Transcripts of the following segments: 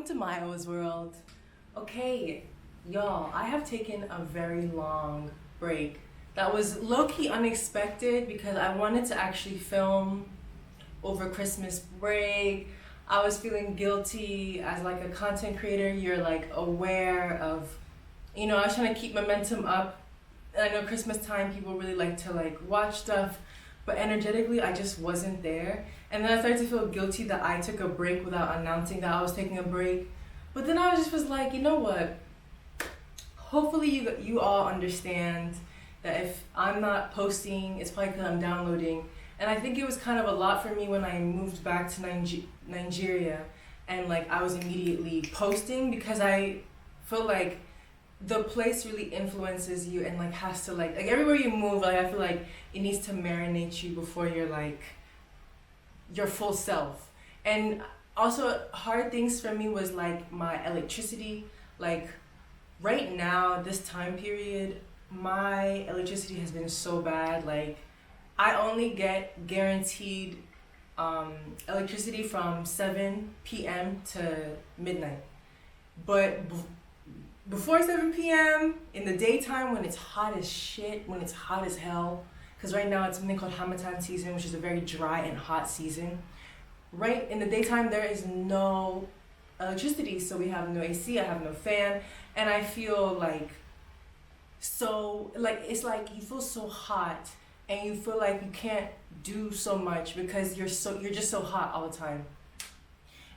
Welcome to Mayowa's world. Okay, y'all, I have taken a very long break that was low-key unexpected because I wanted to actually film over Christmas break. I was feeling guilty as like a content creator. You're like aware of, I was trying to keep momentum up. And I know Christmas time people really like to like watch stuff, but energetically I just wasn't there. And then I started to feel guilty that I took a break without announcing that I was taking a break. But then I just was like, you know what? Hopefully you all understand that if I'm not posting, it's probably because I'm downloading. And I think it was kind of a lot for me when I moved back to Nigeria and like I was immediately posting because I feel like the place really influences you and like has to like everywhere you move, like I feel like it needs to marinate you before you're like your full self. And also hard things for me was like my electricity. Like right now, this time period, my electricity has been so bad. Like I only get guaranteed electricity from 7 p.m. to midnight. But before 7 p.m. in the daytime when it's hot as shit, when it's hot as hell, because right now it's something called Hamatan season, which is a very dry and hot season. Right in the daytime there is no electricity, so we have no AC, I have no fan, and I feel like so like it's like you feel so hot and you feel like you can't do so much because you're just so hot all the time.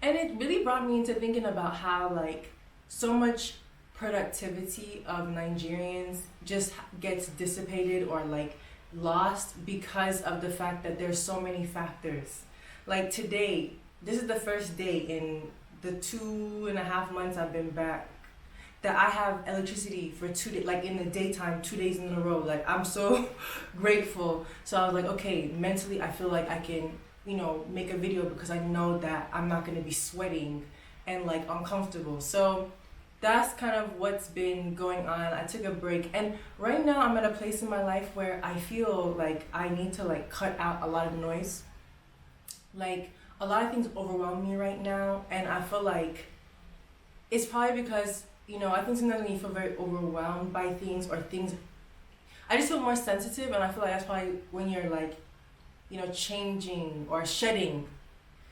And it really brought me into thinking about how like so much productivity of Nigerians just gets dissipated or like lost because of the fact that there's so many factors. Like today, this is the first day in the 2.5 months I've been back that I have electricity for 2 days, like in the daytime, 2 days in a row. Like I'm so grateful. So I was like, okay, mentally I feel like I can, make a video because I know that I'm not gonna be sweating and like uncomfortable. So that's kind of what's been going on. I took a break and right now I'm at a place in my life where I feel like I need to like cut out a lot of noise. Like a lot of things overwhelm me right now and I feel like it's probably because, I think sometimes when you feel very overwhelmed by things or things, I just feel more sensitive and I feel like that's probably when you're like, changing or shedding.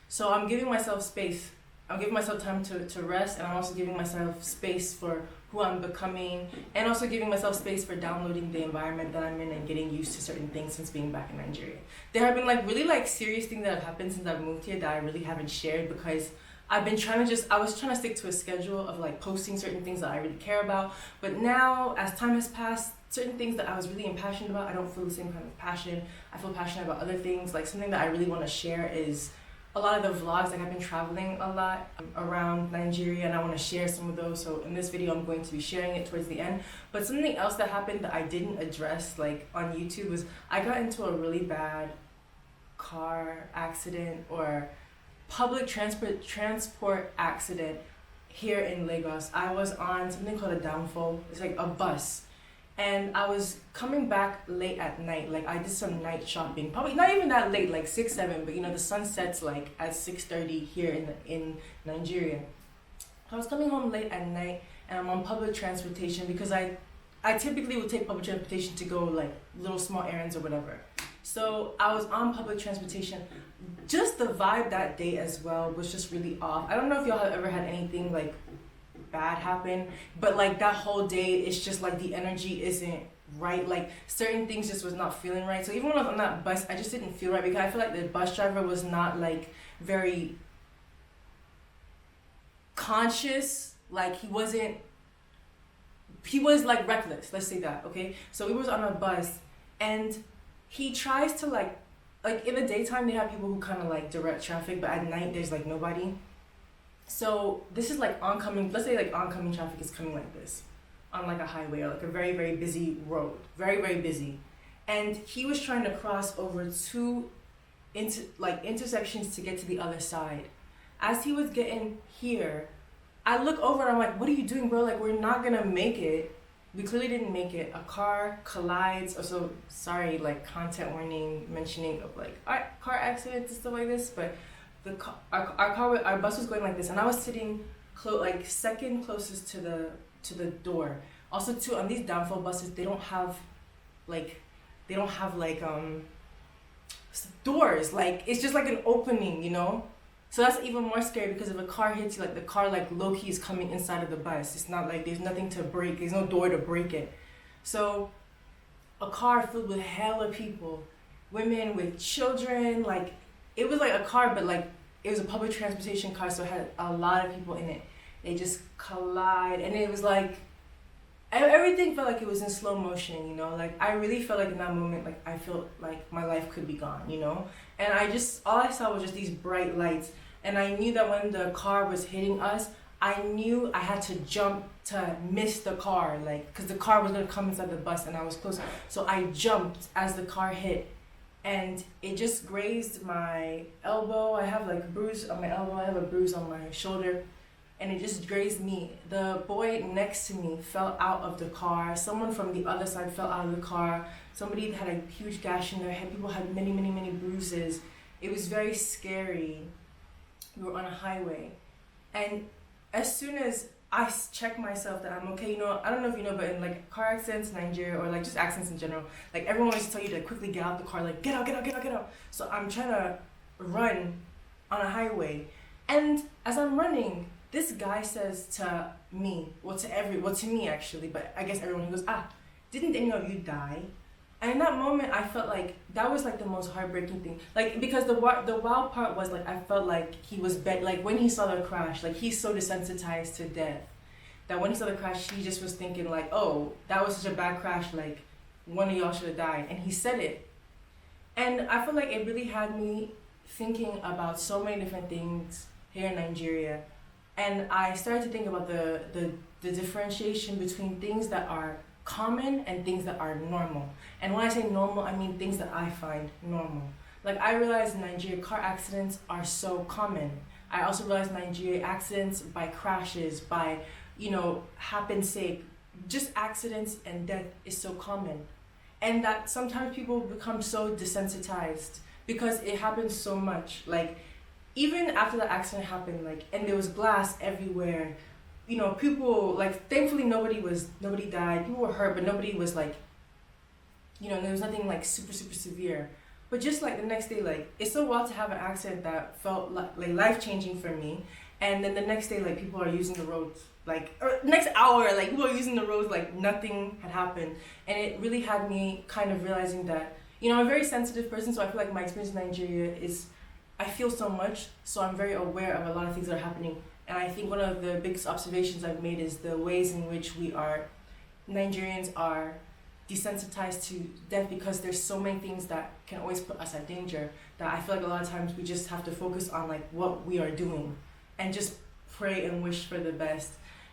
So I'm giving myself space. I'm giving myself time to rest, and I'm also giving myself space for who I'm becoming, and also giving myself space for downloading the environment that I'm in and getting used to certain things since being back in Nigeria. There have been like really like serious things that have happened since I've moved here that I really haven't shared because I've been I was trying to stick to a schedule of like posting certain things that I really care about, but now as time has passed, certain things that I was really impassioned about, I don't feel the same kind of passion. I feel passionate about other things. Like something that I really want to share is a lot of the vlogs. Like I've been traveling a lot around Nigeria and I want to share some of those. So in this video, I'm going to be sharing it towards the end. But something else that happened that I didn't address like on YouTube was I got into a really bad car accident or public transport accident here in Lagos. I was on something called a downfall. It's like a bus. And I was coming back late at night. Like I did some night shopping. Probably not even that late, like 6, 7, but the sun sets like at 6:30 here in Nigeria. I was coming home late at night and I'm on public transportation because I typically would take public transportation to go like little small errands or whatever. So I was on public transportation. Just the vibe that day as well was just really off. I don't know if y'all have ever had anything like bad happen, but like that whole day it's just like the energy isn't right. Like certain things just was not feeling right. So even when I was on that bus, I just didn't feel right because I feel like the bus driver was not like very conscious. Like he was like reckless, let's say that. Okay, so we was on a bus and he tries to like in the daytime they have people who kind of like direct traffic, but at night there's like nobody. So this is like oncoming, let's say like oncoming traffic is coming like this on like a highway or like a very, very busy road, very, very busy. And he was trying to cross over two intersections to get to the other side. As he was getting here, I look over and I'm like, what are you doing, bro? Like we're not gonna make it. We clearly didn't make it. A car collides, or so sorry, like content warning mentioning of like car accidents and stuff like this, but our bus was going like this and I was sitting like second closest to the door. Also too, on these downfall buses, they don't have like doors. Like it's just like an opening, you know. So that's even more scary because if a car hits you, like the car like low key is coming inside of the bus. It's not like there's nothing to break. There's no door to break it. So a car filled with hella people, women with children. Like it was like a car, but like it was a public transportation car, so it had a lot of people in it. They just collide, and it was like everything felt like it was in slow motion, you know. Like I really felt like in that moment, like I felt like my life could be gone, you know. And all I saw was just these bright lights, and I knew that when the car was hitting us, I knew I had to jump to miss the car, like because the car was gonna come inside the bus, and I was close. So I jumped as the car hit, and it just grazed my elbow. I have like a bruise on my elbow. I have a bruise on my shoulder. And it just grazed me. The boy next to me fell out of the car. Someone from the other side fell out of the car. Somebody had a huge gash in their head. People had many, many, many bruises. It was very scary. We were on a highway. And as soon as I check myself that I'm okay, you know, I don't know if you know, but in like car accidents in Nigeria or like just accidents in general, like everyone always tell you to quickly get out the car, like get out, get out, get out, get out. So I'm trying to run on a highway. And as I'm running, this guy says to me, to me actually, but I guess everyone, he goes, didn't any of you die? And in that moment, I felt like that was like the most heartbreaking thing. Like, because the wild part was like, I felt like he was, like when he saw the crash, like he's so desensitized to death, that when he saw the crash, he just was thinking like, oh, that was such a bad crash, like one of y'all should have died. And he said it. And I feel like it really had me thinking about so many different things here in Nigeria. And I started to think about the differentiation between things that are common and things that are normal. And when I say normal, I mean things that I find normal. Like I realized in Nigeria, car accidents are so common. I also realized in Nigeria, accidents by crashes, by, you know, happenstake, just accidents and death is so common. And that sometimes people become so desensitized because it happens so much. Like, even after the accident happened, like, and there was glass everywhere, you know, people, like, thankfully nobody died, people were hurt, but nobody was like, you know, there was nothing like super, super severe. But just like the next day, like, it's so wild to have an accident that felt like life-changing for me, and then the next day, like, people are using the roads, like, or next hour, like, people are using the roads like nothing had happened. And it really had me kind of realizing that, you know, I'm a very sensitive person, so I feel like my experience in Nigeria is, I feel so much, so I'm very aware of a lot of things that are happening. And I think one of the biggest observations I've made is the ways in which Nigerians are desensitized to death, because there's so many things that can always put us at danger, that I feel like a lot of times we just have to focus on like what we are doing and just pray and wish for the best.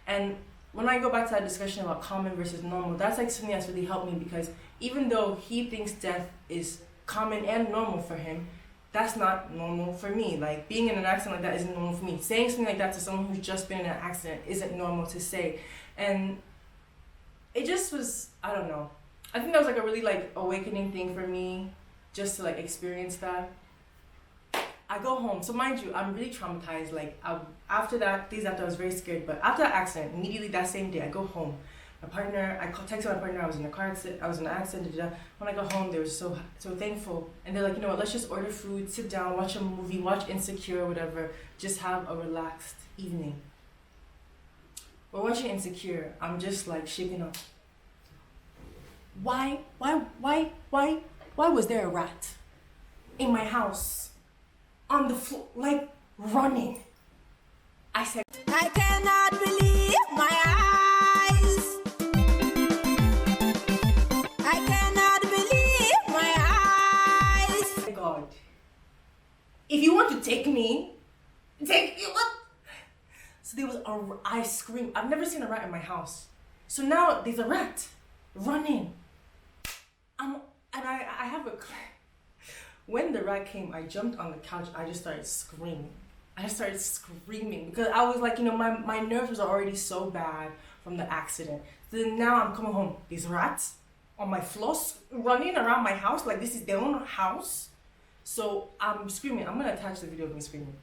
And when I go back to that discussion about common versus normal, that's like something that's really helped me, because even though he thinks death is common and normal for him, that's not normal for me. Like, being in an accident like that isn't normal for me. Saying something like that to someone who's just been in an accident isn't normal to say. And it just was, I don't know. I think that was like a really like awakening thing for me, just to like experience that. I go home. So mind you, I'm really traumatized. Like, after that, days after, I was very scared. But after that accident, immediately that same day, I go home. My partner, texted my partner, I was in a car accident, I was in an accident, When I got home, they were so thankful. And they're like, you know what, let's just order food, sit down, watch a movie, watch Insecure or whatever, just have a relaxed evening. We're watching Insecure, I'm just like shaking up. Why was there a rat in my house, on the floor, like running? I said, I cannot believe my eyes. I cannot believe my eyes. Oh my God. If you want to take me, what? So there was I screamed. I've never seen a rat in my house. So now there's a rat running. I have a, when the rat came, I jumped on the couch. I just started screaming. Because I was like, you know, my nerves was already so bad from the accident. So then now I'm coming home, these rats on my floor running around my house like this is their own house. So I'm screaming. I'm gonna attach the video of me screaming.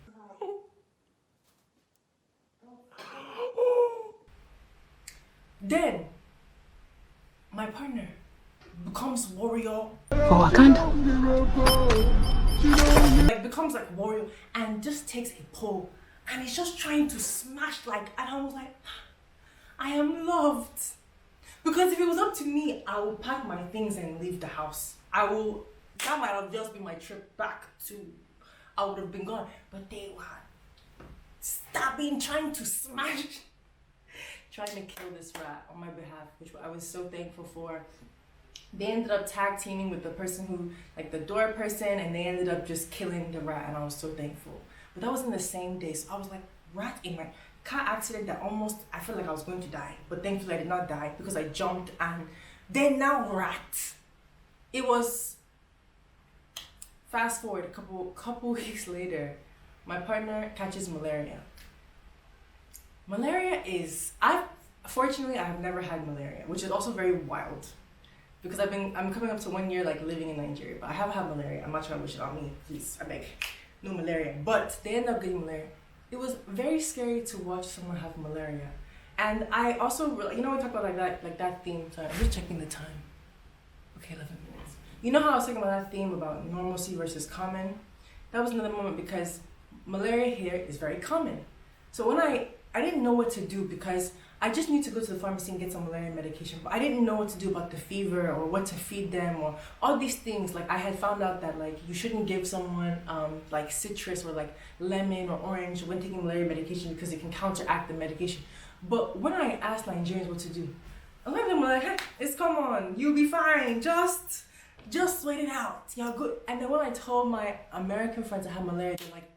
Then my partner becomes warrior. For Wakanda. Like becomes like warrior and just takes a pole and he's just trying to smash like, and I was like, I am loved. Because if it was up to me, I would pack my things and leave the house. That might have just been my trip back to, I would have been gone. But they were stabbing, trying to smash, trying to kill this rat on my behalf, which I was so thankful for. They ended up tag teaming with the person who, like the door person, and they ended up just killing the rat, and I was so thankful. But that was in the same day, so I was like, rat in my car accident that almost, I felt like I was going to die, but thankfully I did not die because I jumped, and then now rat. It was, fast forward a couple weeks later, my partner catches malaria. Malaria is, fortunately I have never had malaria, which is also very wild. Because I'm coming up to 1 year like living in Nigeria, but I haven't had malaria. I'm not trying to wish it on me, please, I beg. No malaria, but they end up getting malaria. It was very scary to watch someone have malaria. And I also, we talk about like that theme, sorry, I'm just checking the time. Okay, 11 minutes. You know how I was talking about that theme about normalcy versus common? That was another moment because malaria here is very common. So when I didn't know what to do because I just need to go to the pharmacy and get some malaria medication, but I didn't know what to do about the fever or what to feed them or all these things. Like I had found out that like you shouldn't give someone like citrus or like lemon or orange when taking malaria medication because it can counteract the medication. But when I asked Nigerians what to do, a lot of them were like, hey, it's come on, you'll be fine, just wait it out, you're good. And then when I told my American friends I had malaria, they're like,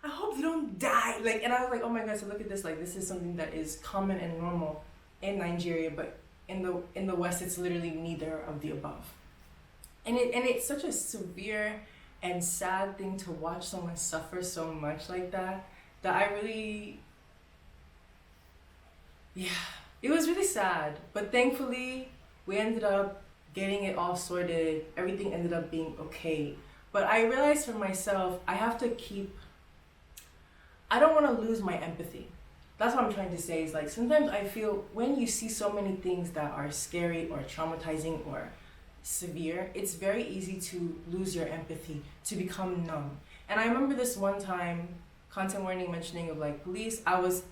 I hope you don't die. Like, and I was like, oh my God, so look at this. Like, this is something that is common and normal in Nigeria, but in the West, it's literally neither of the above. And it's such a severe and sad thing to watch someone suffer so much like that I really, it was really sad. But thankfully, we ended up getting it all sorted. Everything ended up being okay. But I realized for myself, I don't want to lose my empathy. That's what I'm trying to say is like, sometimes I feel when you see so many things that are scary or traumatizing or severe, it's very easy to lose your empathy, to become numb. And I remember this one time, content warning mentioning of like police, I was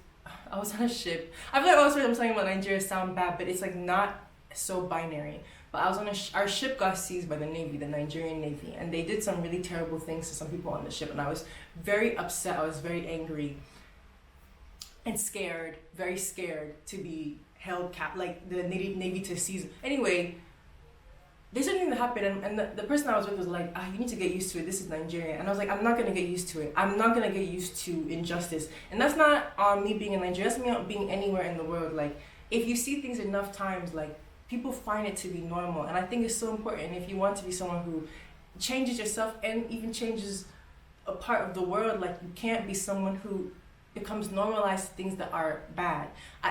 on a ship. I feel like also I'm talking about Nigeria sound bad, but it's like not so binary. But I was on our ship got seized by the Navy, the Nigerian Navy, and they did some really terrible things to some people on the ship, and I was very upset, I was very angry and scared, very scared to be held like the Navy to seize. Anyway, there's something that happened, and the person I was with was like, you need to get used to it, this is Nigeria. And I was like, I'm not gonna get used to it. I'm not gonna get used to injustice. And that's not on me being in Nigeria, that's me being anywhere in the world. Like, if you see things enough times, like, people find it to be normal, and I think it's so important if you want to be someone who changes yourself and even changes a part of the world. Like, you can't be someone who becomes normalized to things that are bad.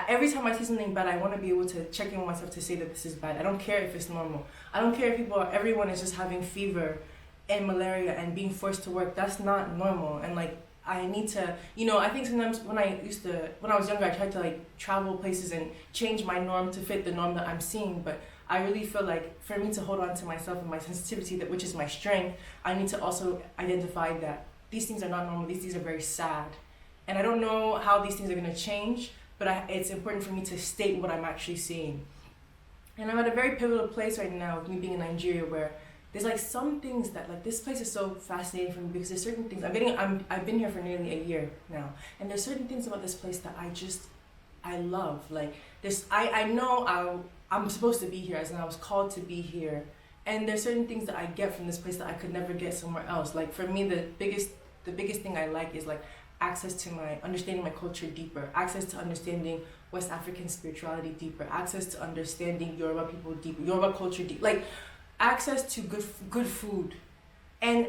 Every time I see something bad, I want to be able to check in with myself to say that this is bad. I don't care if it's normal. I don't care if everyone is just having fever and malaria and being forced to work. That's not normal. And like, I need to, I think sometimes when I was younger, I tried to like travel places and change my norm to fit the norm that I'm seeing. But I really feel like for me to hold on to myself and my sensitivity, which is my strength, I need to also identify that these things are not normal. These things are very sad. And I don't know how these things are going to change, but it's important for me to state what I'm actually seeing. And I'm at a very pivotal place right now with me being in Nigeria where there's like some things that like this place is so fascinating for me because there's certain things I've been here for nearly a year now, and there's certain things about this place that I love. Like this, I know I'm supposed to be here, as in I was called to be here, and there's certain things that I get from this place that I could never get somewhere else. Like for me, the biggest thing I like is like access to understanding my culture deeper, access to understanding West African spirituality deeper, access to understanding Yoruba people deeper, Yoruba culture deep, like access to good food, and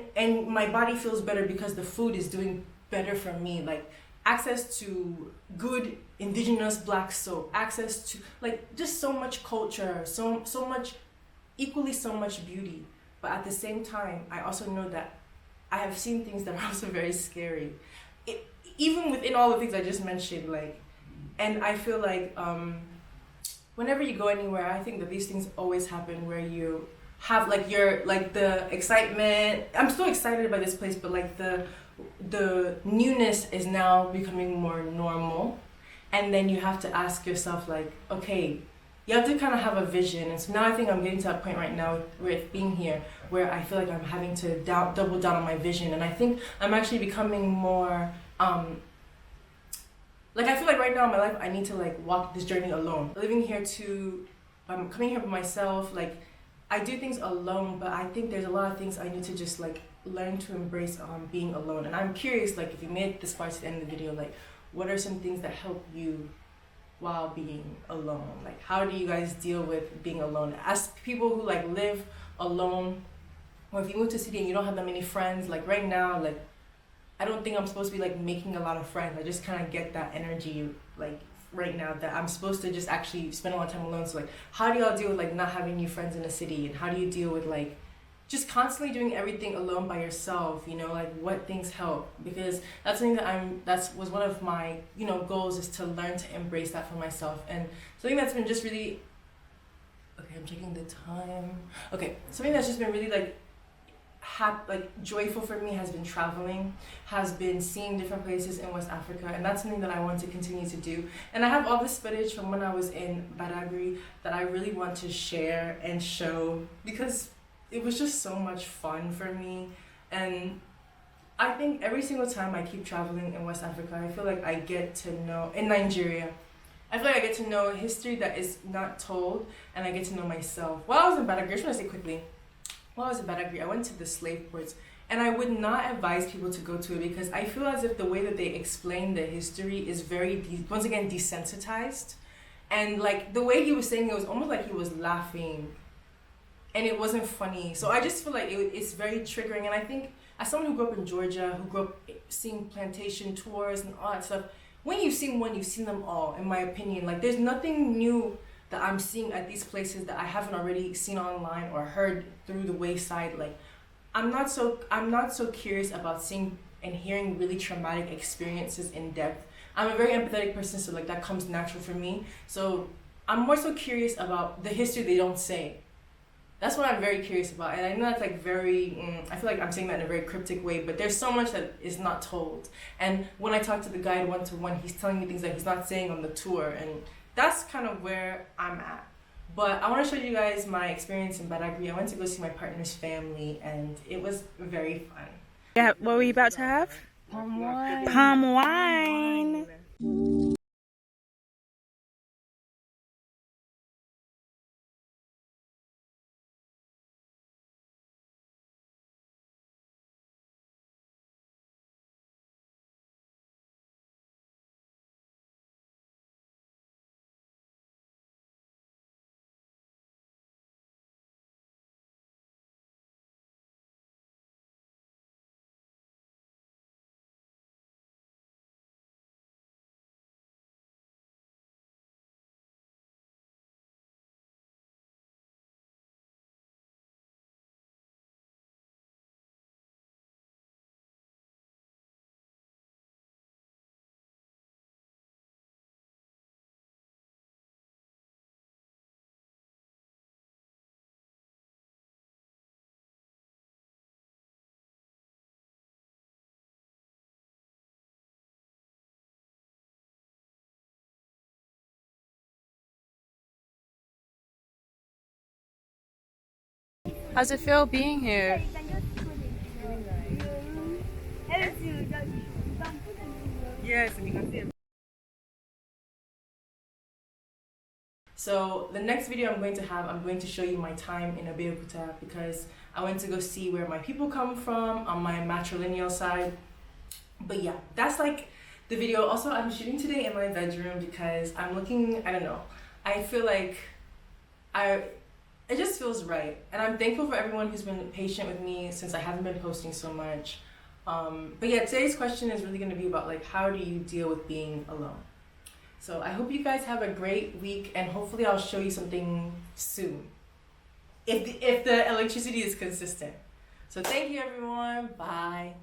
my body feels better because the food is doing better for me. Like access to good indigenous black soap, access to like just so much culture, so much, equally so much beauty. But at the same time, I also know that I have seen things that are also very scary, even within all the things I just mentioned. Like, and I feel like whenever you go anywhere, I think that these things always happen where you have like your like the excitement. I'm still excited about this place, but like the newness is now becoming more normal, and then you have to ask yourself like, okay, you have to kind of have a vision. And so now I think I'm getting to that point right now with being here where I feel like I'm having to double down on my vision, and I think I'm actually becoming more like I feel like right now in my life I need to like walk this journey alone. Living here to coming here by myself, like I do things alone, but I think there's a lot of things I need to just like learn to embrace being alone. And I'm curious, like if you made it this far to the end of the video, like what are some things that help you while being alone? Like how do you guys deal with being alone? As people who like live alone, or if you move to a city and you don't have that many friends, like right now, like I don't think I'm supposed to be like making a lot of friends. I just kind of get that energy like right now that I'm supposed to just actually spend a lot of time alone. So like how do y'all deal with like not having new friends in a city, and how do you deal with like just constantly doing everything alone by yourself, you know, like what things help? Because that's something that was one of my, you know, goals, is to learn to embrace that for myself. And something that's been just really, okay, I'm checking the time. Okay, something that's just been really like joyful for me has been traveling, has been seeing different places in West Africa, and that's something that I want to continue to do. And I have all this footage from when I was in Badagry that I really want to share and show, because it was just so much fun for me. And I think every single time I keep traveling in West Africa, I feel like I get to know, in Nigeria, I feel like I get to know history that is not told, and I get to know myself. While I was in Badagry, I just want to say quickly, while I was in Badagry, I went to the slave ports, and I would not advise people to go to it because I feel as if the way that they explain the history is very, once again, desensitized. And like the way he was saying it was almost like he was laughing, and it wasn't funny. So I just feel like it's very triggering. And I think as someone who grew up in Georgia, who grew up seeing plantation tours and all that stuff, when you've seen one, you've seen them all, in my opinion. Like there's nothing new that I'm seeing at these places that I haven't already seen online or heard through the wayside. Like I'm not so curious about seeing and hearing really traumatic experiences in depth. I'm a very empathetic person, so like that comes natural for me. So I'm more so curious about the history they don't say. That's what I'm very curious about. And I know that's like very, I feel like I'm saying that in a very cryptic way, but there's so much that is not told. And when I talk to the guide one-to-one, he's telling me things that he's not saying on the tour, and that's kind of where I'm at. But I want to show you guys my experience in Badagry. I went to go see my partner's family, and it was very fun. Yeah, what were you about to have? Palm wine. Palm wine. How's it feel being here? Yes, and you can see it. So the next video I'm going to have, I'm going to show you my time in Abeokuta, because I went to go see where my people come from on my matrilineal side. But yeah, that's like the video. Also, I'm shooting today in my bedroom because I'm looking, I don't know, I feel like it just feels right. And I'm thankful for everyone who's been patient with me since I haven't been posting so much. But yeah, today's question is really going to be about like, how do you deal with being alone? So I hope you guys have a great week, and hopefully I'll show you something soon, if the electricity is consistent. So thank you everyone, bye.